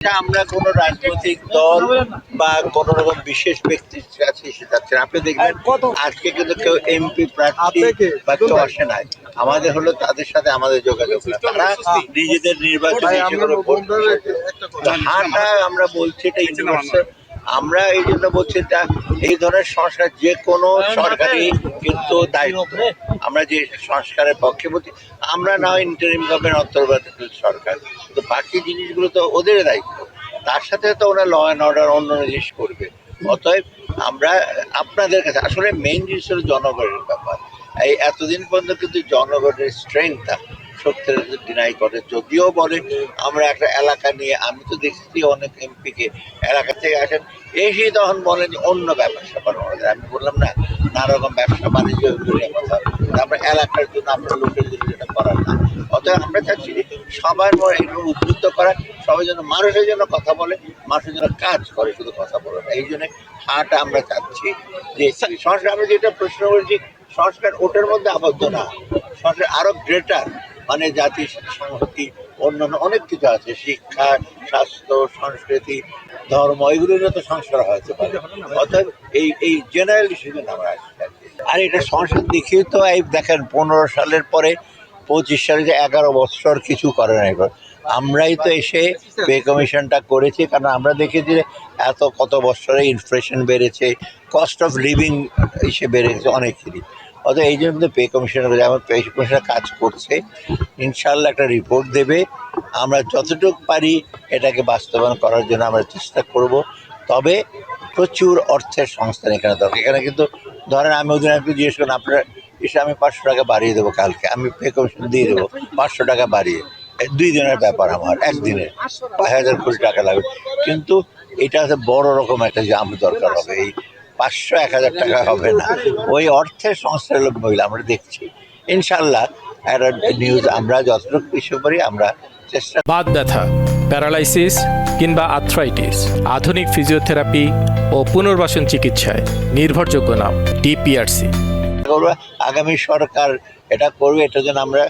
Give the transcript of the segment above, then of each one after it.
আমরা কোনো রাজনৈতিক দল বা কোনো রকম বিশেষ ব্যক্তির কাছে এসে যাচ্ছেন। আপনি দেখবেন আজকে কিন্তু কেউ এমপি প্রার্থী বা কেউ আসে নাই। আমাদের হলো তাদের সাথে আমাদের যোগাযোগ না। তারা নিজেদের নির্বাচন এসে করে হাঁটা আমরা বলছি এটা ইউনিভার্সাল। আমরা এই জন্য বলছি এটা এই ধরনের সংস্কার যে কোনো সরকারি কিন্তু দায়িত্ব। আমরা যে সংস্কারের পক্ষে বলছি আমরা না হয় ইন্টারিম গভর্নমেন্ট অন্তর্বর্তীকালীন সরকার, কিন্তু বাকি জিনিসগুলো তো ওদের দায়িত্ব। তার সাথে তো ওরা ল অ্যান্ড অর্ডার অন্য জিনিস করবে। অতএব আমরা আপনাদের কাছে আসলে মেইন জিনিস হলো জনগণের ব্যাপার। এই এতদিন পর্যন্ত কিন্তু জনগণের স্ট্রেংথটা সত্যের ডিনাই করে, যদিও বলে আমরা একটা এলাকা নিয়ে। আমি তো দেখছি অনেক এমপিকে এলাকা থেকে আসেন এসে তখন বলেন যে অন্য ব্যবসা স্যাপার আমাদের। আমি বললাম না, নানা রকম ব্যবসা বাণিজ্য কথা, আমরা এলাকার জন্য আপনার লোকের জন্য যেটা করার না। অতএব আমরা চাচ্ছি যে সবার এগুলো উদ্বুদ্ধ করা, সবাই যেন মানুষের জন্য কথা বলে, মানুষের জন্য কাজ করে, শুধু কথা বলে না। এই জন্য হাঁটা আমরা চাচ্ছি যে সংস্কার। আমরা যেটা প্রশ্ন করেছি সংস্কার ওটার মধ্যে আবদ্ধ না, সংস্কার আরো গ্রেটার, মানে জাতি সংহতি অন্যান্য অনেক কিছু আছে, শিক্ষা, স্বাস্থ্য, সংস্কৃতি, ধর্ম, এগুলো নিয়ে তো সংস্কার হতে পারে। অর্থাৎ এই জেনারেল ইস্যু আমরা আসছি। আর এটা সংস্কার দেখিয়ে তো এই দেখেন 15 সালের পরে 25 সালে যে 11 বছর কিছু করে নাই। আমরাই তো এসে পে কমিশনটা করেছি, কারণ আমরা দেখেছি যে কত বছরে ইনফ্লেশন বেড়েছে, কস্ট অফ লিভিং এসে বেড়েছে অনেকেরই। অর্থাৎ এই জন্য পে কমিশন যেমন পে কমিশনের কাজ করছে, ইনশাল্লাহ একটা রিপোর্ট দেবে। আমরা যতটুকু পারি এটাকে বাস্তবায়ন করার জন্য আমরা চেষ্টা করব। তবে প্রচুর অর্থের সংস্থান এখানে দরকার। এখানে কিন্তু ধরেন আমি ওদিন আপনি জিজ্ঞেস করেন আপনার এসে আমি 500 টাকা বাড়িয়ে দেবো, কালকে আমি পে কমিশন দিয়ে দেবো 500 টাকা বাড়িয়ে। 2 দিনের ব্যাপার, আমার একদিনে 5000 কোটি টাকা লাগবে। কিন্তু এটা হচ্ছে বড় রকম একটা জাম দরকার হবে। এই 500-1000 টাকা হবে না, ওই অর্থের সংস্থার লোক মহিলা আমরা দেখছি। ইনশাল্লাহ একটা নিউজ আমরা যতটুকু কিছু পারি আমরা চেষ্টা। বাত ব্যথা, প্যারালাইসিস কিংবা আর্থ্রাইটিস, আধুনিক ফিজিওথেরাপি ও পুনর্বাসন চিকিৎসায় নির্ভরযোগ্য নাম ডিপিআরসি। আগামী সরকার এটা করবে, এটার জন্য আমরা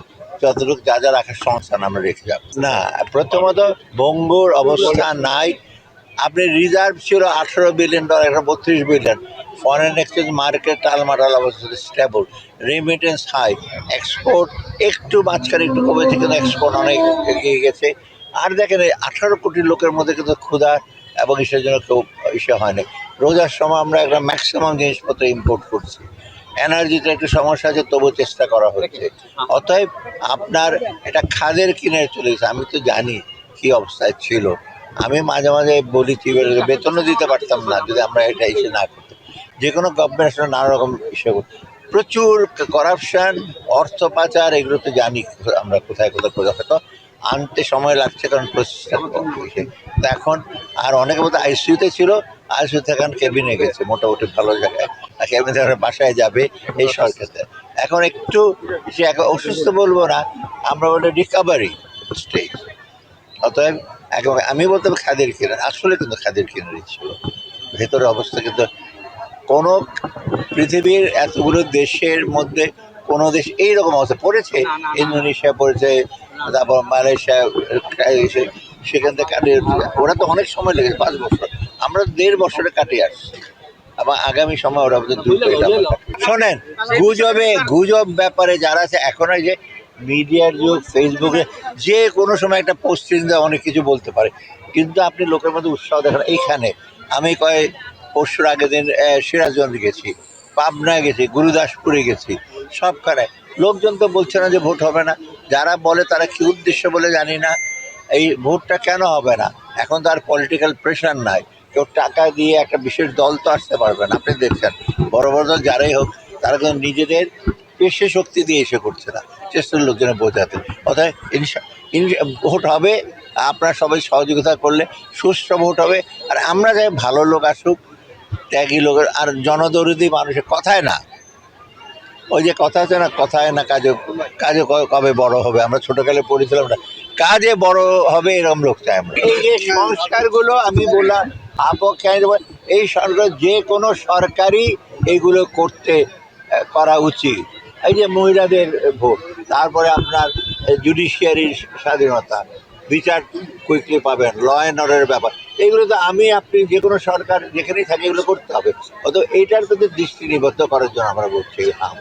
যতটুকু যা যা রাখার সংস্থান আমরা রেখে যাব না। প্রথমত ভঙ্গুর অবস্থা নাই। আপনি রিজার্ভ ছিল $18 বিলিয়ন, এখন 32 বিলিয়ন। ফরেন এক্সচেঞ্জ মার্কেট টালমাটাল অবস্থা, স্টেবল, রেমিটেন্স হাই, এক্সপোর্ট একটু মাঝখানে একটু কমেছে, কিন্তু এক্সপোর্ট অনেক এগিয়ে গেছে। আর দেখেন 18 কোটি লোকের মধ্যে কিন্তু ক্ষুধা এবং ইসের জন্য কেউ ইসে হয়নি। রোজার সময় আমরা একটা ম্যাক্সিমাম জিনিসপত্র ইম্পোর্ট করছি। এনার্জিতে একটু সমস্যা আছে, তবু চেষ্টা করা হচ্ছে। অতএব আপনার এটা খাদের কিনে চলে গেছে। আমি তো জানি কি অবস্থায় ছিল। আমি মাঝে মাঝে বলি বেতনও দিতে পারতাম না যদি আমরা এটা ইসে না করতাম। যে কোনো গভর্নমেন্ট আসলে নানা রকম ইস্যু, প্রচুর করাপশান, অর্থ পাচার, এগুলো তো জানি আমরা কোথায় কোথায় কোথায় হয়তো আনতে সময় লাগছে, কারণ প্রচেষ্টা এখন। আর অনেকে বলতে আইসিইউতে ছিল, আইসিইউ থেকে এখন কেবিনে গেছে মোটামুটি ভালো জায়গায়, আর কেবিন থেকে বাসায় যাবে এই সরকারে। এখন একটু সে অসুস্থ বলবো না, আমরা বলি রিকাভারি স্টেজ। অতএব আমি বলতে খাদের কিনার, আসলে কিন্তু খাদের কিনারই ছিল ভেতরের অবস্থা। কিন্তু কোনো পৃথিবীর এতগুলো দেশের মধ্যে কোনো দেশ এইরকম অবস্থা পড়েছে? ইন্দোনেশিয়া পড়েছে, তারপর মালয়েশিয়া, সেখান থেকে কাটিয়ে, ওরা তো অনেক সময় লেগেছে 5 বছর, আমরা 1.5 বছরে কাটিয়ে আসছি। আবার আগামী সময় ওরা দ্রুত। শোনেন, গুজব ব্যাপারে যারা আছে এখন, যে মিডিয়ার যুগ, ফেসবুকে যে কোনো সময় একটা পোস্টিং দেয়, অনেক কিছু বলতে পারে, কিন্তু আপনি লোকের মধ্যে উৎসাহ দেখেন। এইখানে আমি পরশুর আগের দিন সিরাজগঞ্জ গেছি, পাবনায় গেছি, গুরুদাসপুরে গেছি, সবখানে লোকজন তো বলছে না যে ভোট হবে না। যারা বলে তারা কি উদ্দেশ্য বলে জানি না। এই ভোটটা কেন হবে না? এখন তো আর পলিটিক্যাল প্রেশার নাই, কেউ টাকা দিয়ে একটা বিশেষ দল তো আসতে পারবে না। আপনি দেখছেন বড় বড় দল যারাই হোক, তারা কিন্তু নিজেদের পেশে শক্তি দিয়ে এসে করছে না, চেষ্টা লোকজনে বোঝাতে। অর্থাৎ ভোট হবে, আপনারা সবাই সহযোগিতা করলে সুষ্ঠু ভোট হবে। আর আমরা যাই ভালো লোক আসুক, ত্যাগী লোকের, আর জনদরদি মানুষের কথায় না, ওই যে কথা আছে না, কথায় না কাজে, কাজে কবে বড় হবে। আমরা ছোটকালে পড়েছিলাম না, কাজে বড় হবে এরকম লোক চাই আমরা। এই যে সংস্কারগুলো আমি বললাম এই সরকার, যে কোনো সরকারই এইগুলো করা উচিত। এই যে মহিলাদের ভোট, তারপরে আপনার জুডিশিয়ারির স্বাধীনতা, বিচার কুইকলি পাবেন, ল অ্যান্ড অর্ডারের ব্যাপার, এগুলো তো আমি আপনি যে কোনো সরকার যেখানেই থাকে এগুলো করতে হবে। অত এইটার প্রতি দৃষ্টি নিবদ্ধ করার জন্য আমরা বলছি হ্যাঁ।